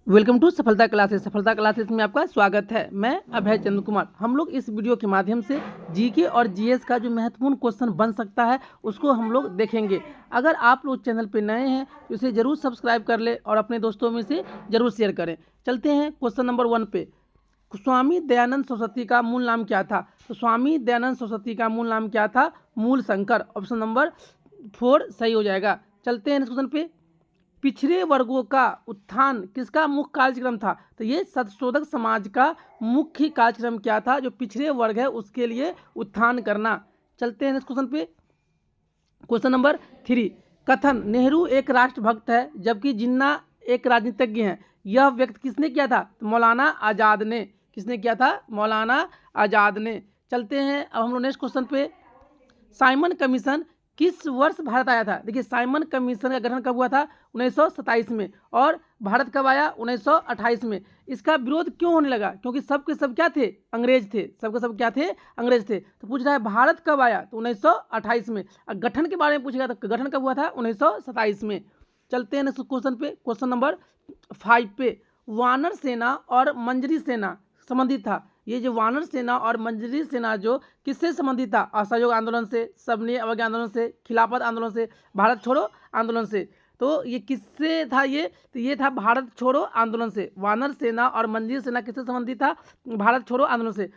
Welcome to सफलता classes. सफलता classes में आपका स्वागत है। मैं अभय चंद्र कुमार। हम लोग इस वीडियो के माध्यम से जीके और जीएस का जो महत्वपूर्ण क्वेश्चन बन सकता है उसको हम लोग देखेंगे। अगर आप लोग चैनल पे नए हैं तो इसे ज़रूर सब्सक्राइब कर ले और अपने दोस्तों में से ज़रूर शेयर करें। चलते हैं क्वेश्चन नंबर 1 पे। स्वामी दयानंद सरस्वती का मूल नाम क्या था? तो स्वामी दयानंद सरस्वती का मूल नाम क्या था? मूल शंकर। ऑप्शन नंबर 4 सही हो जाएगा। चलते हैं इस क्वेश्चन पे। पिछड़े वर्गों का उत्थान किसका मुख्य कार्यक्रम था? तो ये सत्यशोधक समाज का मुख्य कार्यक्रम क्या था? जो पिछड़े वर्ग है उसके लिए उत्थान करना। चलते हैं इस क्वेश्चन पे। Question number 3। कथन नेहरू एक राष्ट्रभक्त है जबकि जिन्ना एक राजनीतिज्ञ है, यह व्यक्त किसने किया था? तो मौलाना आज़ाद ने। किसने किया था? मौलाना आज़ाद ने। चलते हैं अब हम लोग नेक्स्ट क्वेश्चन पे। साइमन कमीशन किस वर्ष भारत आया था? देखिए, साइमन कमीशन का गठन कब हुआ था? 1927 में। और भारत कब आया? 1928 में। इसका विरोध क्यों होने लगा? क्योंकि सब के सब क्या थे? अंग्रेज थे। सब के सब क्या थे? अंग्रेज थे। तो पूछ रहा है भारत कब आया? तो 1928 में। और गठन के बारे में पूछेगा तो गठन कब हुआ था? 1927 में। चलते हैं नेक्स्ट क्वेश्चन पे। क्वेश्चन नंबर 5 पे। वानर सेना और मंजरी सेना संबंधित था। ये जो वानर सेना और मंजरी सेना जो किससे संबंधित था? असहयोग आंदोलन से, सबने अवज्ञा आंदोलन से, खिलाफत आंदोलन से, भारत छोड़ो आंदोलन से। तो ये किससे था? तो ये था भारत छोड़ो आंदोलन से। वानर सेना और मंजरी सेना किससे संबंधित था? भारत छोड़ो आंदोलन से।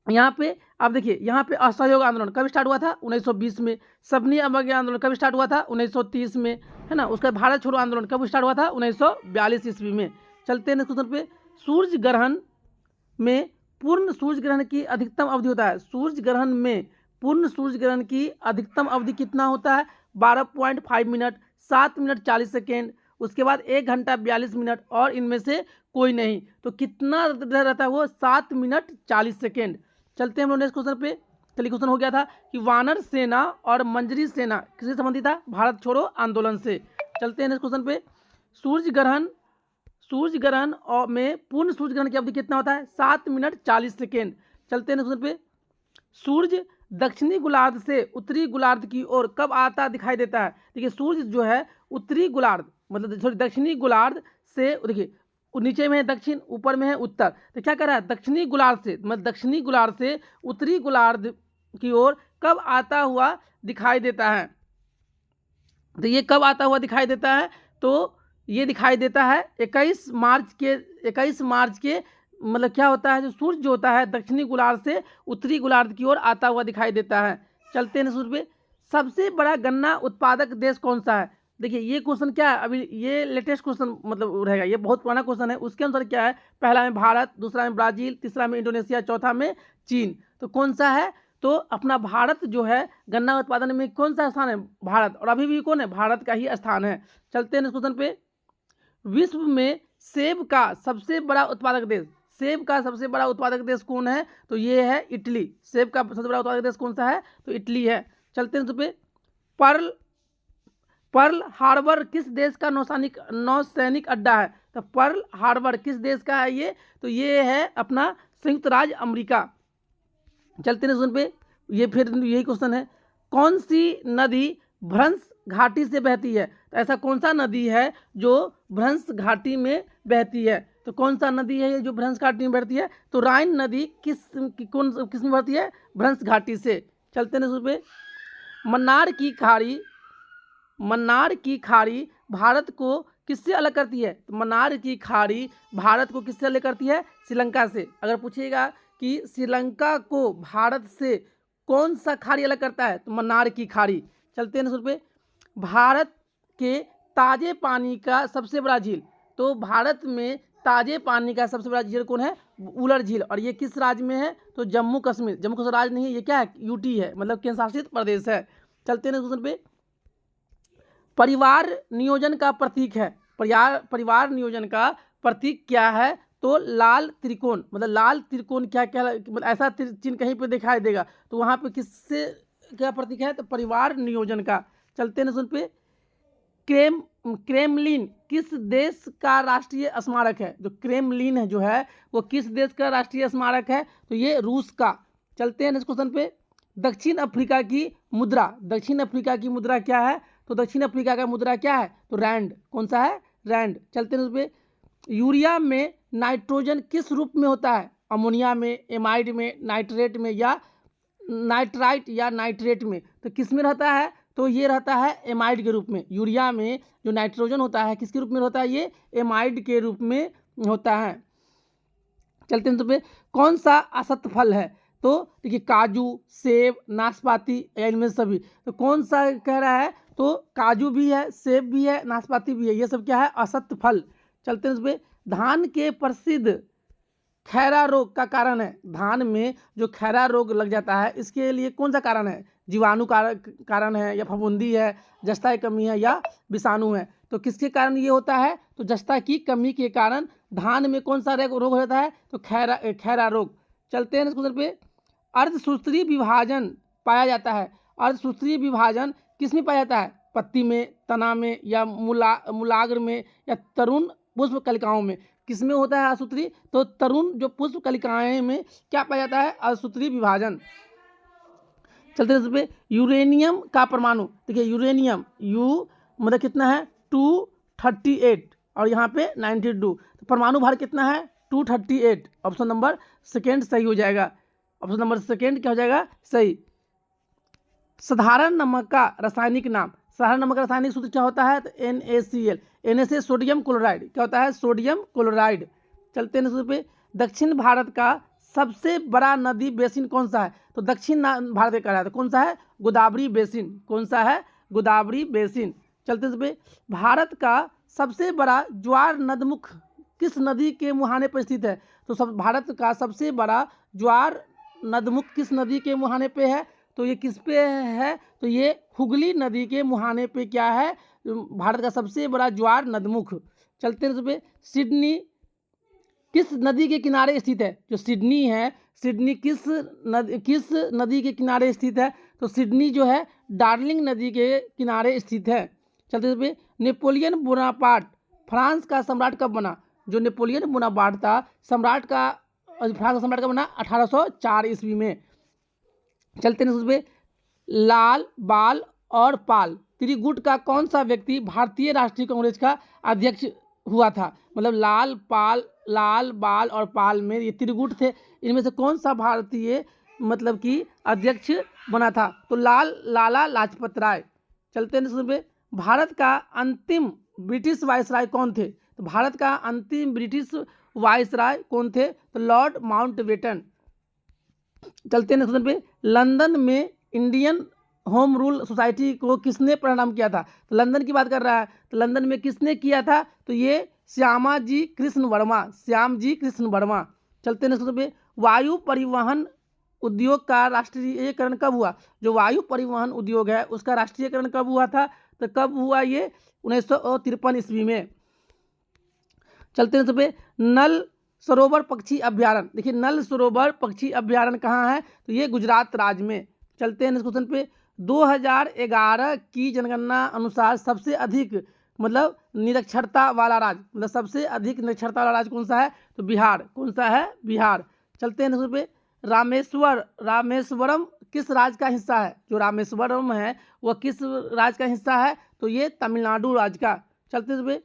यहाँ पे आप देखिए, यहाँ पे असहयोग आंदोलन कब स्टार्ट हुआ था? 1920 में। सबनी अवज्ञा आंदोलन कब स्टार्ट हुआ था? 1930 में, है ना। उसका भारत छोड़ो आंदोलन कब स्टार्ट हुआ था? 1942 ईस्वी में। चलते हैं क्वेश्चन पे। सूर्य ग्रहण में पूर्ण सूर्य ग्रहण की अधिकतम अवधि होता है। सूर्य ग्रहण में पूर्ण सूर्य ग्रहण की अधिकतम अवधि कितना होता है? 12.5 मिनट, 7 मिनट 40 सेकेंड, उसके बाद 1 घंटा 42 मिनट और इनमें से कोई नहीं। तो कितना रहता है वो? 7 मिनट 40 सेकेंड। चलते हैं हम लोग नेक्स्ट क्वेश्चन पे। चलिए, क्वेश्चन हो गया था कि वानर सेना और मंजरी सेना किससे संबंधित था? भारत छोड़ो आंदोलन से। चलते हैं नेक्स्ट क्वेश्चन पे। सूर्य ग्रहण और में पूर्ण सूर्य ग्रहण की अवधि कितना होता है? 7 मिनट 40 सेकेंड। चलते हैं क्वेश्चन पे। सूर्य दक्षिणी गोलार्ध से उत्तरी गोलार्ध की ओर कब आता दिखाई देता है? देखिए, सूर्य जो है उत्तरी गोलार्ध मतलब सॉरी दक्षिणी गोलार्ध से, देखिए नीचे में है दक्षिण, ऊपर में है उत्तर। तो क्या कर रहा है? दक्षिणी गोलार्ध से मतलब दक्षिणी गोलार्ध से उत्तरी गोलार्ध की ओर कब आता हुआ दिखाई देता है? तो ये कब आता हुआ दिखाई देता है? तो ये दिखाई देता है 21 मार्च के मतलब क्या होता है? जो सूर्य जो होता है दक्षिणी गोलार्ध से उत्तरी गोलार्ध की ओर आता हुआ दिखाई देता है। चलते हैं सूर्य पे। सबसे बड़ा गन्ना उत्पादक देश कौन सा है? देखिए, ये क्वेश्चन क्या है? अभी ये लेटेस्ट क्वेश्चन मतलब रहेगा, ये बहुत पुराना क्वेश्चन है। उसके अनुसार क्या है? पहला में भारत, दूसरा में ब्राजील, तीसरा में इंडोनेशिया, चौथा में चीन। तो कौन सा है? तो अपना भारत जो है गन्ना उत्पादन में कौन सा स्थान है? भारत। और अभी भी कौन है? भारत का ही स्थान है। चलते हैं इस क्वेश्चन पे। विश्व में सेब का सबसे बड़ा उत्पादक देश, सेब का सबसे बड़ा उत्पादक देश कौन है? तो ये है इटली। सेब का सबसे बड़ा उत्पादक देश कौन सा है? तो इटली है। चलते हैं इस पे। पर्ल पर्ल हार्बर किस देश का नौसैनिक अड्डा है? तो पर्ल हार्बर किस देश का है ये? तो ये है अपना संयुक्त राज्य अमेरिका। चलते हैं पे। ये फिर यही क्वेश्चन है। कौन सी नदी भ्रंश घाटी से बहती है? तो ऐसा कौन सा नदी है जो भ्रंश घाटी में बहती है? तो कौन सा नदी है ये जो भ्रंश घाटी में बहती है? तो राइन नदी किस में बहती है? भ्रंश घाटी से। चलते हैं पे। मन्नार की खाड़ी भारत को किससे अलग करती है? तो मन्नार की खाड़ी भारत को किससे अलग करती है? श्रीलंका से। अगर पूछिएगा कि श्रीलंका को भारत से कौन सा खाड़ी अलग करता है? तो मन्नार की खाड़ी। चलते हैं पे। भारत के ताजे पानी का सबसे बड़ा झील, तो भारत में ताजे पानी का सबसे बड़ा झील कौन है? उलर झील। और ये किस राज्य में है? तो जम्मू कश्मीर। जम्मू कश्मीर राज्य नहीं है, ये क्या है? यूटी है, मतलब केंद्र शासित प्रदेश है। चलते हैं क्वेश्चन पे। परिवार नियोजन का प्रतीक है, परिवार नियोजन का प्रतीक क्या है? तो लाल त्रिकोण। मतलब लाल त्रिकोण क्या क्या मतलब ऐसा चिन्ह कहीं पे दिखाई देगा तो वहाँ पे किससे क्या प्रतीक है? तो परिवार नियोजन का। चलते हैं सुन पे। क्रेमलिन किस देश का राष्ट्रीय स्मारक है? जो क्रेमलिन है जो है वो किस देश का राष्ट्रीय स्मारक है? तो ये रूस का। चलते हैं नेक्स्ट क्वेश्चन पे। दक्षिण अफ्रीका की मुद्रा क्या है? तो दक्षिण अफ्रीका का मुद्रा क्या है? तो रैंड। कौन सा है? रैंड। चलते हैं उस पे। यूरिया में नाइट्रोजन किस रूप में होता है? अमोनिया में, एमाइड में, नाइट्रेट में या नाइट्राइट या नाइट्रेट में? तो किस में रहता है? तो ये रहता है एमाइड के रूप में। यूरिया में जो नाइट्रोजन होता है किसके रूप में होता है? ये एमाइड के रूप में होता है। चलते हैं तो पे कौन सा असत्य फल है? तो देखिए काजू, सेब, नाशपाती या इनमें सभी। तो कौन सा कह रहा है? तो काजू भी है, सेब भी है, नाशपाती भी है, ये सब क्या है? असत्य फल। चलते हैं इस पे धान के प्रसिद्ध खैरा रोग का कारण है। धान में जो खैरा रोग लग जाता है इसके लिए कौन सा कारण है? जीवाणु कारण है या फफूंदी है, जस्ता की कमी है या विषाणु है? तो किसके कारण ये होता है? तो जस्ता की कमी के कारण धान में कौन सा रोग होता है? तो खैरा रोग। चलते हैं इस क्वेश्चन पे अर्धसूत्री विभाजन पाया जाता है। अर्धसूत्री विभाजन किस में पाया जाता है? पत्ती में, तना में या मूलाग्र में या तरुण पुष्प कलिकाओं में? किस में होता है अर्धसूत्री? तो तरुण जो पुष्प कलिकाएं में क्या पाया जाता है? अर्धसूत्री विभाजन। चलते हैं इस पे यूरेनियम का परमाणु। देखिए यूरेनियम यू मतलब कितना है? 238 और यहाँ पे 92। तो परमाणु भार कितना है? 238। ऑप्शन नंबर सेकेंड सही हो जाएगा। ऑप्शन नंबर सेकेंड क्या हो जाएगा? सही। साधारण नमक का रासायनिक नाम। साधारण नमक का रासायनिक सूत्र क्या होता है? तो NaCl। Na सोडियम क्लोराइड क्या होता है? Sodium chloride. चलते हैं इस पे दक्षिण भारत का सबसे बड़ा नदी बेसिन कौन सा है? तो दक्षिण भारत का है तो कौन सा है? गोदावरी बेसिन। कौन सा है? गोदावरी बेसिन। चलते इस पे भारत का सबसे बड़ा ज्वार नदमुख किस नदी के मुहाने पर स्थित है? तो भारत का सबसे बड़ा ज्वार नदमुख किस नदी के मुहाने पे है? तो ये किस पे है? तो ये हुगली नदी के मुहाने पे क्या है? भारत का सबसे बड़ा ज्वार नदमुख। चलते हैं इस पे सिडनी किस नदी के किनारे स्थित है? जो सिडनी है, सिडनी किस नदी के किनारे स्थित है? तो सिडनी जो है डार्लिंग नदी के किनारे स्थित है। चलते इस पे नेपोलियन बोनापार्ट फ्रांस का सम्राट कब बना? जो नेपोलियन बोनापार्ट था फ्रांस का सम्राट कब बना? 1804 ईस्वी में। चलते हैं उस पे लाल, बाल और पाल त्रिगुट का कौन सा व्यक्ति भारतीय राष्ट्रीय कांग्रेस का अध्यक्ष हुआ था? मतलब लाल, बाल और पाल में ये त्रिगुट थे, इनमें से कौन सा भारतीय मतलब कि अध्यक्ष बना था? तो लाला लाजपत राय। चलते हैं इस पे भारत का अंतिम ब्रिटिश वायसराय कौन थे? तो भारत का अंतिम ब्रिटिश वायसराय कौन थे? तो लॉर्ड माउंटबेटन। चलते हैं नेक्स्ट पे लंदन में इंडियन होम रूल सोसाइटी को किसने प्रणाम किया था? तो लंदन की बात कर रहा है तो लंदन में किसने किया था? तो ये श्याम जी कृष्ण वर्मा। चलते हैं नेक्स्ट पे वायु परिवहन उद्योग का राष्ट्रीयकरण कब हुआ? जो वायु परिवहन उद्योग है उसका राष्ट्रीयकरण कब हुआ था? तो कब हुआ ये? 1953 ईस्वी में। चलते हैं पे नल सरोवर पक्षी अभ्यारण्य। देखिए नल सरोवर पक्षी अभ्यारण्य कहाँ है? तो ये गुजरात राज्य में। चलते हैं इस क्वेश्चन पे 2011 की जनगणना अनुसार सबसे अधिक मतलब निरक्षरता वाला राज्य मतलब सबसे अधिक निरक्षरता वाला राज्य कौन सा है? तो बिहार। कौन सा है? बिहार। चलते हैं इस पे रामेश्वरम किस राज्य का हिस्सा है? जो रामेश्वरम है वह किस राज्य का हिस्सा है? तो ये तमिलनाडु राज्य का। चलते इस पे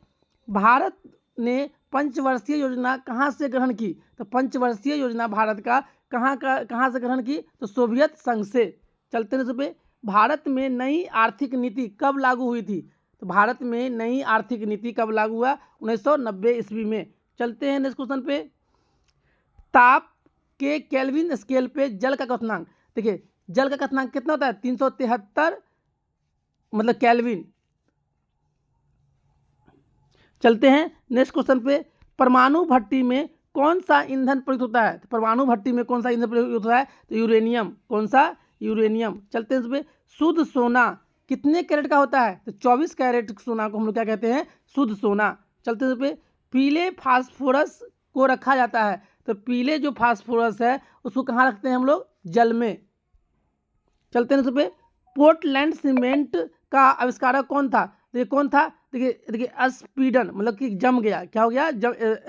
भारत ने पंचवर्षीय योजना कहाँ से ग्रहण की? तो पंचवर्षीय योजना भारत का कहाँ से ग्रहण की? तो सोवियत संघ से। चलते हैं इस पे भारत में नई आर्थिक नीति कब लागू हुई थी? तो भारत में नई आर्थिक नीति कब लागू हुआ? 1990 ईस्वी में। चलते हैं नेक्स्ट क्वेश्चन पे ताप के केल्विन स्केल पे जल का क्वथनांक। देखिए जल का क्वथनांक कितना होता है? 373 मतलब केल्विन। चलते हैं नेक्स्ट क्वेश्चन पे परमाणु भट्टी में कौन सा ईंधन प्रयुक्त होता है? तो परमाणु भट्टी में कौन सा ईंधन प्रयुक्त होता है? तो यूरेनियम। कौन सा? यूरेनियम। चलते हैं इस पे शुद्ध सोना कितने कैरेट का होता है? तो 24 कैरेट सोना को हम लोग क्या कहते हैं? शुद्ध सोना। चलते हैं इस पे पीले फास्फोरस को रखा जाता है। तो पीले जो फास्फोरस है उसको कहाँ रखते हैं हम लोग? जल में। चलते हैं इस पे पोर्टलैंड सीमेंट का आविष्कारक कौन था? तो ये कौन था? देखिए स्पीडन मतलब कि जम गया। क्या हो गया?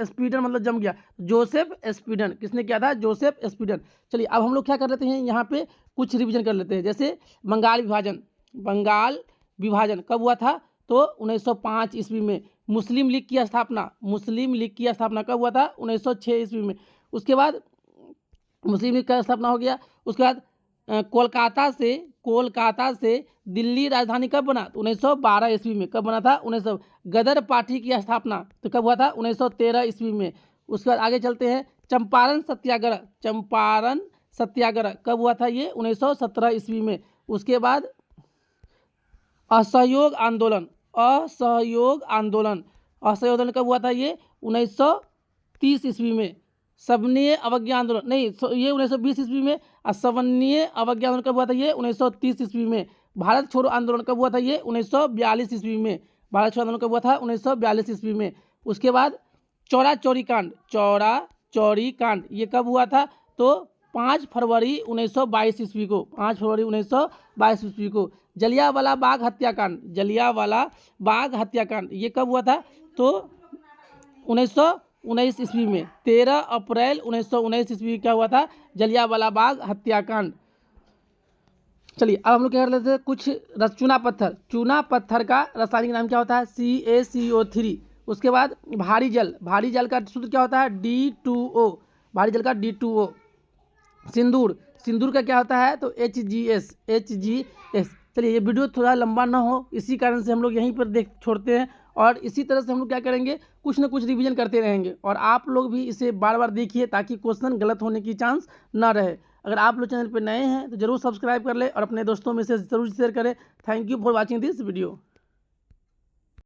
स्पीडन मतलब जम गया। जोसेफ स्पीडन। किसने किया था? जोसेफ स्पीडन। चलिए अब हम लोग क्या कर लेते हैं यहाँ पे कुछ रिवीजन कर लेते हैं। जैसे बंगाल विभाजन कब हुआ था? तो 1905 ईस्वी में। मुस्लिम लीग की स्थापना कब हुआ था? 1906 ईस्वी में। उसके बाद मुस्लिम लीग का स्थापना हो गया। उसके बाद कोलकाता से दिल्ली राजधानी कब बना? तो 1912 ईस्वी में। कब बना था? 1900। गदर पार्टी की स्थापना तो कब हुआ था? 1913 ईस्वी में। उसके बाद आगे चलते हैं। चंपारण सत्याग्रह कब हुआ था? ये 1917 ईस्वी में। उसके बाद असहयोग आंदोलन कब हुआ था? ये 1930 ईस्वी में। सवनीय अवज्ञा आंदोलन नहीं, ये 1920 ईस्वी में। और सवनीय अवज्ञा आंदोलन कब हुआ था? ये 1930 ईस्वी में। भारत छोड़ो आंदोलन कब हुआ था? ये 1942 ईस्वी में। भारत छोड़ो आंदोलन कब हुआ था? 1942 ईस्वी में। उसके बाद चौरा चौरी कांड ये कब हुआ था? तो 5 फरवरी 1922 ईस्वी को। 5 फरवरी 1922 ईस्वी को। जलियांवाला बाग हत्याकांड ये कब हुआ था? तो 1919 ईस्वी में। 13 अप्रैल 1919 ईस्वी क्या हुआ था? जलियांवाला बाग हत्याकांड। चलिए अब हम लोग क्या कर लेते हैं, कुछ चूना पत्थर का रासायनिक नाम क्या होता है? CaCO3। उसके बाद भारी जल का सूत्र क्या होता है? D2O। भारी जल का D2O। सिंदूर का क्या होता है? तो HGS। चलिए ये वीडियो थोड़ा लंबा ना हो, इसी कारण से हम लोग यहीं पर छोड़ते हैं। और इसी तरह से हम लोग क्या करेंगे, कुछ ना कुछ रिवीजन करते रहेंगे। और आप लोग भी इसे बार बार देखिए ताकि क्वेश्चन गलत होने की चांस ना रहे। अगर आप लोग चैनल पर नए हैं तो जरूर सब्सक्राइब कर ले और अपने दोस्तों में से जरूर शेयर करें। Thank you for watching this video.